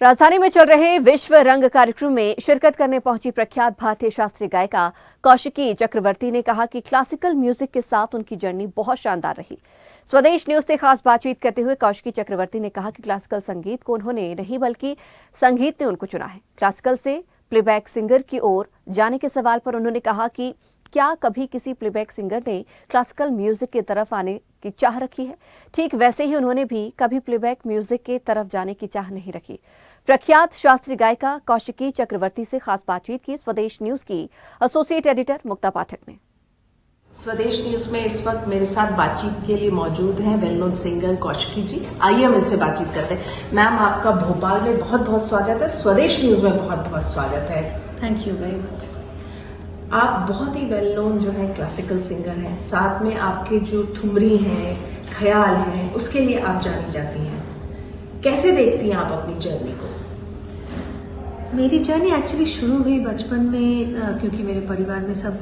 राजधानी में चल रहे विश्व रंग कार्यक्रम में शिरकत करने पहुंची प्रख्यात भारतीय शास्त्रीय गायिका कौशिकी चक्रवर्ती ने कहा कि क्लासिकल म्यूजिक के साथ उनकी जर्नी बहुत शानदार रही। स्वदेश न्यूज से खास बातचीत करते हुए कौशिकी चक्रवर्ती ने कहा कि क्लासिकल संगीत को उन्होंने नहीं बल्कि संगीत ने उनको चुना है। क्लासिकल से प्लेबैक सिंगर की ओर जाने के सवाल पर उन्होंने कहा कि क्या कभी किसी प्लेबैक सिंगर ने क्लासिकल म्यूजिक की तरफ आने की चाह रखी है? ठीक वैसे ही उन्होंने भी कभी प्लेबैक म्यूजिक की तरफ जाने की चाह नहीं रखी। प्रख्यात शास्त्रीय गायिका कौशिकी चक्रवर्ती से खास बातचीत की स्वदेश न्यूज की एसोसिएट एडिटर मुक्ता पाठक ने। स्वदेश न्यूज में इस वक्त मेरे साथ बातचीत के लिए मौजूद हैं वेल नोन सिंगर कौशिकी जी। आइए हम इनसे बातचीत करते हैं। मैम, आपका भोपाल में बहुत बहुत स्वागत है, स्वदेश न्यूज में बहुत बहुत स्वागत है। Thank you very much. आप बहुत ही वेल नोन जो है क्लासिकल सिंगर हैं, साथ में आपके जो ठुमरी हैं, ख्याल हैं, उसके लिए आप जानी जाती हैं। कैसे देखती हैं आप अपनी जर्नी को? मेरी जर्नी एक्चुअली शुरू हुई बचपन में, क्योंकि मेरे परिवार में सब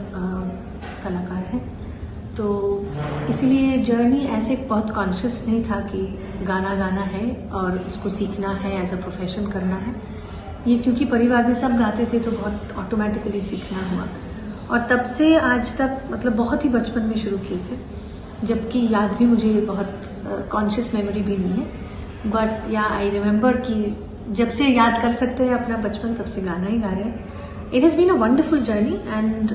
कलाकार हैं, तो इसीलिए जर्नी ऐसे बहुत कॉन्शियस नहीं था कि गाना गाना है और इसको सीखना है, एज अ प्रोफेशन करना है। ये क्योंकि परिवार में सब गाते थे तो बहुत ऑटोमेटिकली सीखना हुआ, और तब से आज तक मतलब बहुत ही बचपन में शुरू किए थे, जबकि याद भी मुझे बहुत कॉन्शियस मेमोरी भी नहीं है, बट या आई रिमेम्बर कि जब से याद कर सकते हैं अपना बचपन तब से गाना ही गा रहे हैं। It has been a wonderful journey, and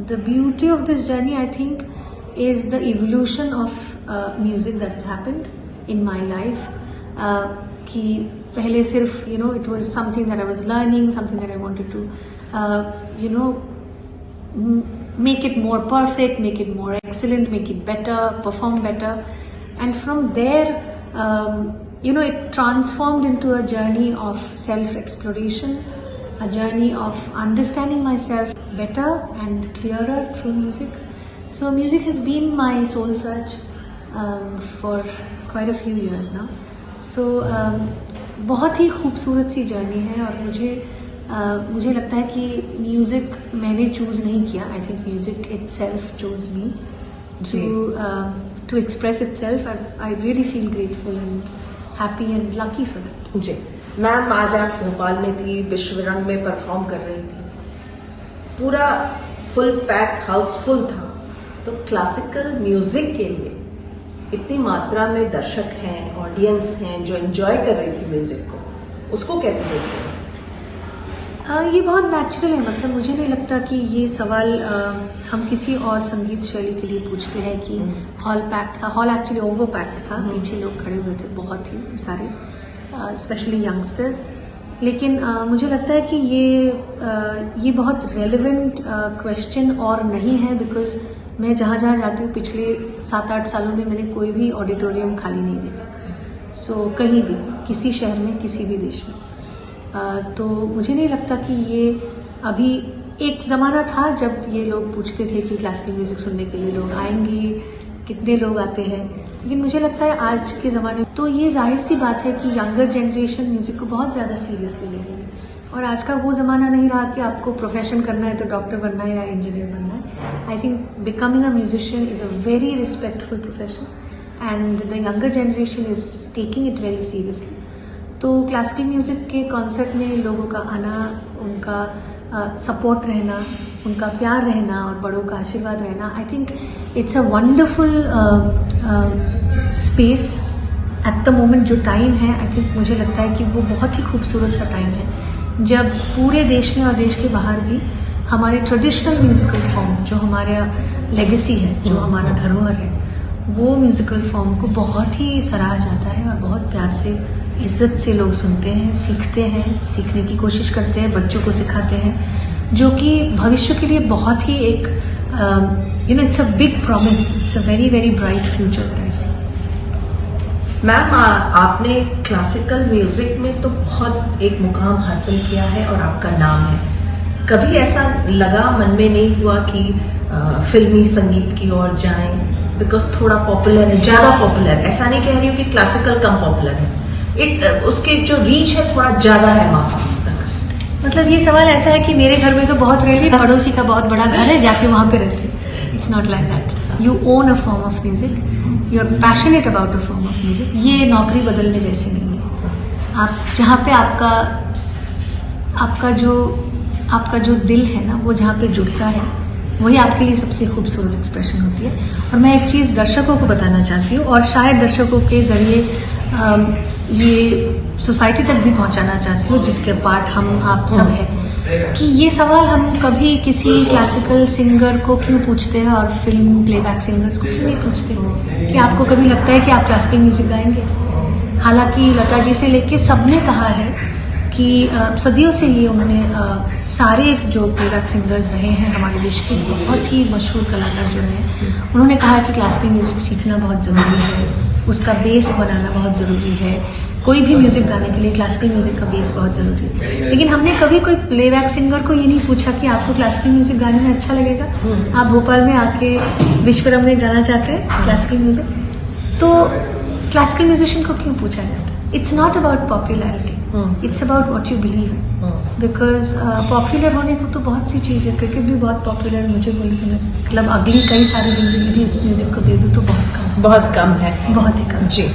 the beauty of this journey, I think, is the evolution of music that has happened in my life. कि पहले सिर्फ it was something that I was learning, something that I wanted to make it more perfect, make it more excellent, make it better, perform better, and from there it transformed into a journey of self-exploration, a journey of understanding myself better and clearer through music. So music has been my soul search for quite a few years now. So बहुत ही खूबसूरत सी journey है, और मुझे लगता है कि music मैंने choose नहीं किया। I think music itself choose me to express itself, and I really feel grateful and happy and lucky for that. जी मैम, आज आप भोपाल में थी, विश्व रंग में परफॉर्म कर रही थी, पूरा फुल पैक हाउस फुल था, तो क्लासिकल म्यूजिक के लिए इतनी मात्रा में दर्शक हैं, ऑडियंस हैं जो एंजॉय कर रही थी म्यूजिक को, उसको कैसे देखते हैं? ये बहुत नेचुरल है। मतलब मुझे नहीं लगता कि ये सवाल हम किसी और संगीत शैली के लिए पूछते हैं कि हॉल पैक्ड था। हॉल एक्चुअली ओवर पैक्ड था, पीछे लोग खड़े हुए थे बहुत ही सारे, स्पेशली यंगस्टर्स। लेकिन मुझे लगता है कि ये बहुत रेलेवेंट क्वेश्चन और नहीं है, बिकॉज मैं जहाँ जाती हूँ पिछले 7-8 सालों में मैंने कोई भी ऑडिटोरियम खाली नहीं देखा। सो कहीं भी, किसी शहर में, किसी भी देश में। तो मुझे नहीं लगता कि ये अभी, एक ज़माना था जब ये लोग पूछते थे कि क्लासिकल म्यूज़िक सुनने के लिए लोग आएंगे, कितने लोग आते हैं, लेकिन मुझे लगता है आज के ज़माने में तो ये जाहिर सी बात है कि यंगर जनरेशन म्यूज़िक को बहुत ज़्यादा सीरियसली ले रही है, और आज का वो ज़माना नहीं रहा कि आपको प्रोफेशन करना है तो डॉक्टर बनना है या इंजीनियर बनना है। I think becoming a musician is a very respectful profession, and the younger generation is taking it very seriously. तो क्लासिकल म्यूज़िक के कॉन्सर्ट में लोगों का आना, उनका सपोर्ट रहना, उनका प्यार रहना और बड़ों का आशीर्वाद रहना, I think it's a wonderful space at the moment. जो टाइम है, आई थिंक मुझे लगता है कि वो बहुत ही खूबसूरत सा टाइम है, जब पूरे देश में और देश के बाहर भी हमारे ट्रेडिशनल म्यूज़िकल फॉर्म, जो हमारा लेगेसी है, जो हमारा धरोहर है, वो म्यूज़िकल फॉर्म को बहुत ही सराहा जाता है, और बहुत प्यार से, इज्जत से लोग सुनते हैं, सीखते हैं, सीखने की कोशिश करते हैं, बच्चों को सिखाते हैं, जो कि भविष्य के लिए बहुत ही एक it's a big promise, it's a very very bright future that I see. Ma'am, आपने क्लासिकल म्यूजिक में तो बहुत एक मुकाम हासिल किया है और आपका नाम है। कभी ऐसा लगा, मन में नहीं हुआ कि फिल्मी संगीत की ओर जाएं, बिकॉज थोड़ा पॉपुलर है, ज़्यादा पॉपुलर? ऐसा नहीं कह रही हूँ कि क्लासिकल कम पॉपुलर है, उसके जो रीच है थोड़ा ज़्यादा है मासेस तक। मतलब ये सवाल ऐसा है कि मेरे घर में तो बहुत रेयरली पड़ोसी का बहुत बड़ा घर है, जाके वहाँ पे रहते। It's not like that. You own a form of music, you are passionate about a form of music. ये नौकरी बदलने जैसी नहीं है। आप जहाँ पे आपका जो दिल है ना, वो जहाँ पे जुड़ता है, वही आपके लिए सबसे खूबसूरत एक्सप्रेशन होती है। और मैं एक चीज़ दर्शकों को बताना चाहती हूँ, और शायद दर्शकों के ज़रिए ये सोसाइटी तक भी पहुँचाना चाहती हूँ, जिसके पार्ट हम आप सब हैं, कि ये सवाल हम कभी किसी क्लासिकल सिंगर को क्यों पूछते हैं और फिल्म प्लेबैक सिंगर्स को क्यों नहीं पूछते, कि आपको कभी लगता है कि आप क्लासिकल म्यूजिक गाएंगे? हालांकि लता जी से लेके सबने कहा है कि सदियों से ही उन्होंने सारे जो प्लेबैक सिंगर्स रहे हैं हमारे देश के बहुत ही मशहूर कलाकार जो हैं, उन्होंने कहा कि क्लासिकल म्यूजिक सीखना बहुत ज़रूरी है, उसका बेस बनाना बहुत ज़रूरी है। कोई भी म्यूजिक गाने के लिए क्लासिकल म्यूजिक का बेस बहुत ज़रूरी है। लेकिन हमने कभी कोई प्लेबैक सिंगर को ये नहीं पूछा कि आपको क्लासिकल म्यूजिक गाने में अच्छा लगेगा, आप भोपाल में आके विश्वरंग में गाना चाहते हैं क्लासिकल म्यूजिक, तो क्लासिकल म्यूजिशियन को क्यों पूछा जाता है? It's not about popularity, it's about what you believe in. Because popular होने को तो बहुत सी चीज़ें, क्रिकेट भी बहुत पॉपुलर, मुझे बोली तो मैं मतलब अगली कई सारी जिंदगी भी इस म्यूजिक को दे दूँ तो बहुत कम है, बहुत ही कम। जी,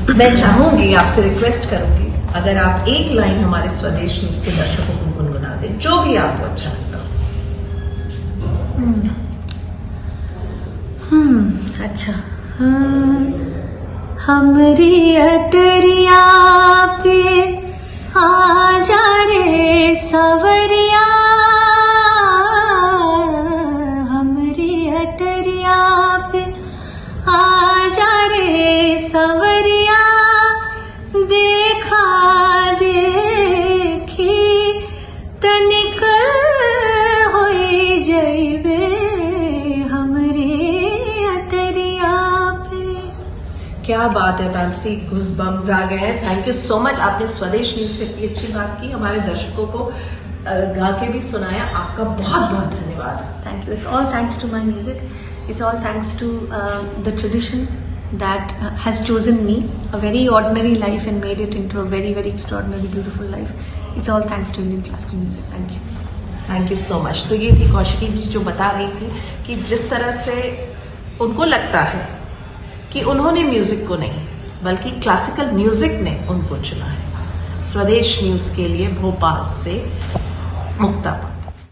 मैं चाहूंगी, आपसे रिक्वेस्ट करूंगी, अगर आप एक लाइन हमारे स्वदेश न्यूज के दर्शकों को गुनगुना दें, जो भी आपको अच्छा लगता हो। अच्छा। हमरी अटरिया पे आ जा रे सवरिया, हमरी अटरिया पे आ जा रे सवरिया, देखा देखी तनिक होई जइबे हमरे अटरिया पे। क्या बात है पैम्सी, गूज़बम्स आ गए हैं। थैंक यू सो मच, आपने स्वदेश न्यूज से इतनी अच्छी बात की, हमारे दर्शकों को गा के भी सुनाया। आपका बहुत बहुत धन्यवाद। Thank you. It's all thanks to my music. It's all thanks to the tradition that has chosen me, a very ordinary life, and made it into a very, very extraordinary, beautiful life. It's all thanks to Indian classical music. Thank you. Thank you so much. तो ये थी कौशिकी जी जो बता रही थी कि जिस तरह से उनको लगता है कि उन्होंने म्यूजिक को नहीं, बल्कि क्लासिकल म्यूजिक ने उनको चुना है। स्वदेश न्यूज के लिए भोपाल से मुक्ता।